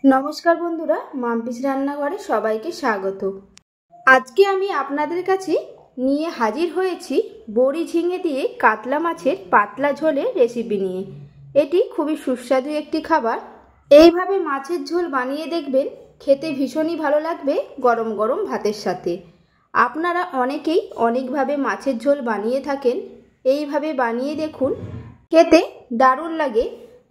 নমস্কার বন্ধুরা, মাম্পিস রান্নাঘরে সবাইকে স্বাগত। আজকে আমি আপনাদের কাছে নিয়ে হাজির হয়েছি বড়ি ঝিঙে দিয়ে কাতলা মাছের পাতলা ঝোলের রেসিপি নিয়ে। এটি খুবই সুস্বাদু একটি খাবার। এইভাবে মাছের ঝোল বানিয়ে দেখবেন, খেতে ভীষণই ভালো লাগবে গরম গরম ভাতের সাথে। আপনারা অনেকেই অনেকভাবে মাছের ঝোল বানিয়ে থাকেন, এইভাবে বানিয়ে দেখুন, খেতে দারুণ লাগে।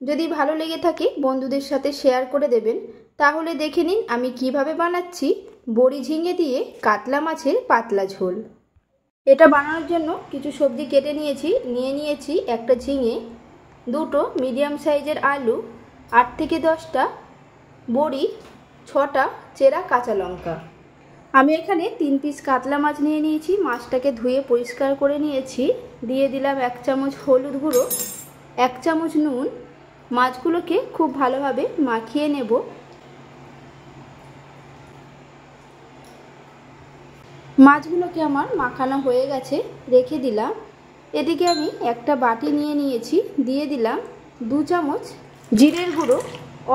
যদি ভালো লেগে থাকে বন্ধুদের সাথে শেয়ার করে দেবেন। তাহলে দেখে নিন আমি কিভাবে বানাচ্ছি বড়ি ঝিঙে দিয়ে কাতলা মাছের পাতলা ঝোল। এটা বানানোর জন্য কিছু সবজি কেটে নিয়েছি একটা ঝিঙে, দুটো মিডিয়াম সাইজের আলু, 8 থেকে 10টা বড়ি, 6টা চেরা কাঁচা লঙ্কা। আমি এখানে 3 পিস কাতলা মাছ নিয়ে নিয়েছি। মাছটাকে ধুয়ে পরিষ্কার করে নিয়েছি। দিয়ে দিলাম 1 চামচ হলুদ গুঁড়ো, 1 চামচ নুন। মাছগুলোকে খুব ভালোভাবে মাখিয়ে নেব। মাছগুলোকে আমার মাখানো হয়ে গেছে, রেখে দিলাম। এদিকে আমি একটা বাটি নিয়েছি, দিয়ে দিলাম 2 চামচ জিরের গুঁড়ো।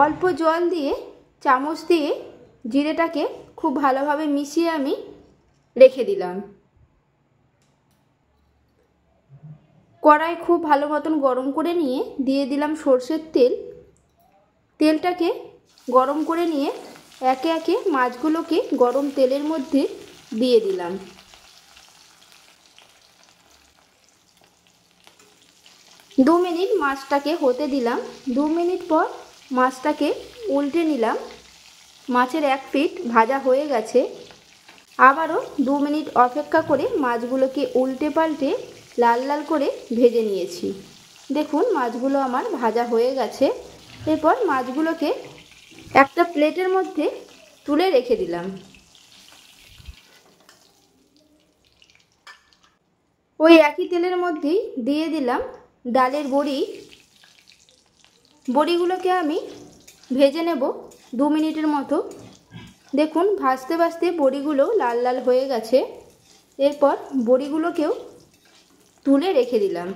অল্প জল দিয়ে চামচ দিয়ে জিরেটাকে খুব ভালোভাবে মিশিয়ে আমি রেখে দিলাম। কড়াই খুব ভালো মতন গরম করে নিয়ে দিয়ে দিলাম সরষের তেল। তেলটাকে গরম করে নিয়ে একে একে মাছগুলোকে গরম তেলের মধ্যে দিয়ে দিলাম। দু মিনিট মাছটাকে হতে দিলাম। 2 মিনিট পর মাছটাকে উল্টে নিলাম। মাছের 1 পিঠ ভাজা হয়ে গেছে। আবারও 2 মিনিট অপেক্ষা করে মাছগুলোকে উল্টে পাল্টে লাল লাল করে ভেজে নিয়েছি। দেখুন মাছগুলো আমার ভাজা হয়ে গেছে। এরপর মাছগুলোকে একটা প্লেটের মধ্যে তুলে রেখে দিলাম। ওই একই তেলের মধ্যেই দিয়ে দিলাম ডালের বড়ি। বড়িগুলোকে আমি ভেজে নেব 2 মিনিটের মতো। দেখুন ভাজতে ভাজতে বড়িগুলো লাল লাল হয়ে গেছে। এরপর বড়িগুলোকেও তুলে রেখে দিলাম।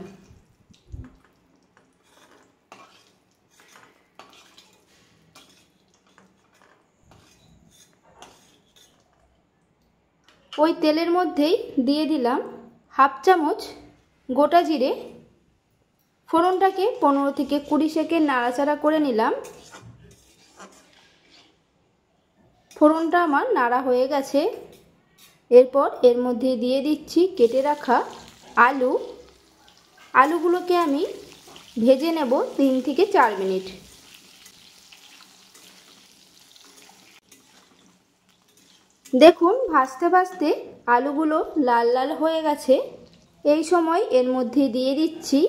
ওই তেলের মধ্যেই দিয়ে দিলাম 1/2 চামচ গোটা জিরে। ফোড়নটাকে 15 থেকে 20 সেকেন্ড নাড়াচাড়া করে নিলাম। ফোড়নটা আমার নাড়া হয়ে গেছে। এরপর এর মধ্যে দিয়ে দিচ্ছি কেটে রাখা আলু। আলুগুলোকে আমি ভেজে নেব 3 থেকে 4 মিনিট। দেখুন ভাজতে ভাজতে আলুগুলো লাল লাল হয়ে গেছে। এই সময় এর মধ্যে দিয়ে দিচ্ছি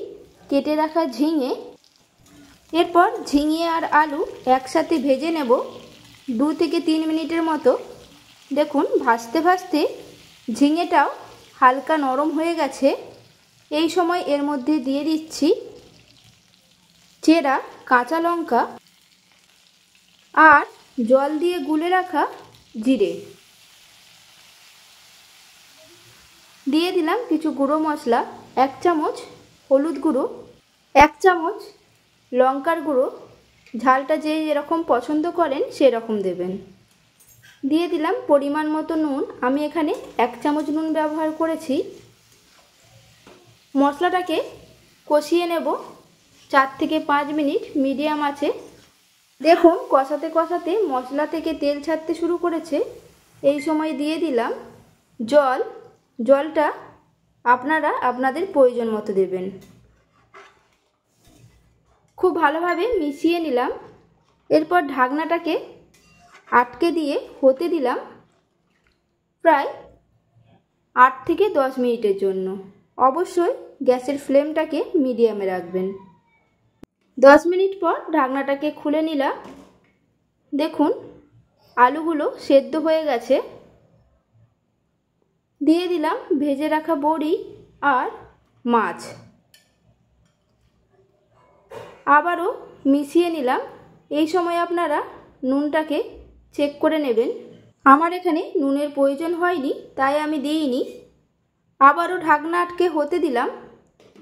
কেটে রাখা ঝিঙে। এরপর ঝিঙে আর আলু একসাথে ভেজে নেব 2 থেকে 3 মিনিটের মতো। দেখুন ভাজতে ভাজতে ঝিঙেটাও হালকা নরম হয়ে গেছে। এই সময় এর মধ্যে দিয়ে দিচ্ছি চেরা কাঁচা লঙ্কা আর জল দিয়ে গুলে রাখা জিরে। দিয়ে দিলাম কিছু গুঁড়ো মশলা, 1 চামচ হলুদ গুঁড়ো, 1 চামচ লঙ্কার গুঁড়ো। ঝালটা যে যেরকম পছন্দ করেন সেরকম দেবেন। দিয়ে দিলাম পরিমাণ মতো নুন। আমি এখানে 1 চামচ নুন ব্যবহার করেছি। মশলাটাকে কষিয়ে নেব 4 থেকে 5 মিনিট মিডিয়াম আঁচে। দেখুন কষাতে কষাতে মশলা থেকে তেল ছাড়তে শুরু করেছে। এই সময় দিয়ে দিলাম জল। জলটা আপনারা আপনাদের প্রয়োজন মতো দেবেন। খুব ভালোভাবে মিশিয়ে নিলাম। এরপর ঢাকনাটাকে আটকে দিয়ে হতে দিলাম প্রায় 8 থেকে 10 মিনিটের জন্য। অবশ্যই গ্যাসের ফ্লেমটাকে মিডিয়ামে রাখবেন। 10 মিনিট পর ঢাকনাটাকে খুলে নিলাম। দেখুন আলুগুলো সেদ্ধ হয়ে গেছে। দিয়ে দিলাম ভেজে রাখা বড়ি আর মাছ। আবারও মিশিয়ে নিলাম। এই সময় আপনারা নুনটাকে চেক করে নেবেন। আমার এখানে নুনের প্রয়োজন হয়নি, তাই আমি দিইনি। আবারও ঢাকনা আটকে হতে দিলাম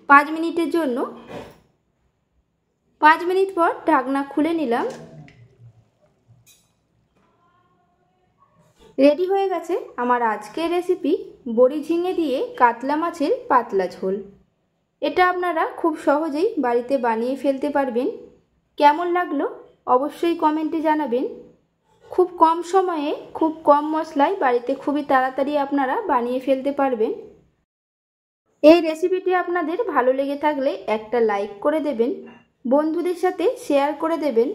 5 মিনিটের জন্য। 5 মিনিট পর ঢাকনা খুলে নিলাম। রেডি হয়ে গেছে আমার আজকের রেসিপি বড়ি ঝিঙে দিয়ে কাতলা মাছের পাতলা ঝোল। এটা আপনারা খুব সহজেই বাড়িতে বানিয়ে ফেলতে পারবেন। কেমন লাগলো অবশ্যই কমেন্টে জানাবেন। খুব কম সময়ে খুব কম মশলায় বাড়িতে খুবই তাড়াতাড়ি আপনারা বানিয়ে ফেলতে পারবেন। এই রেসিপিটি আপনাদের ভালো লেগে থাকলে একটা লাইক করে দেবেন, বন্ধুদের সাথে শেয়ার করে দেবেন।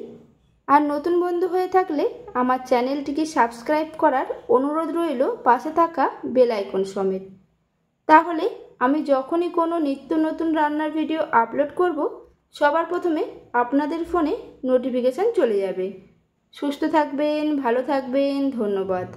আর নতুন বন্ধু হয়ে থাকলে আমার চ্যানেলটিকে সাবস্ক্রাইব করার অনুরোধ রইল, পাশে থাকা বেল আইকন সমেত। তাহলে আমি যখনই কোনো নিত্য নতুন রান্নার ভিডিও আপলোড করব সবার প্রথমে আপনাদের ফোনে নোটিফিকেশান চলে যাবে। সুস্থ থাকবেন, ভালো থাকবেন, ধন্যবাদ।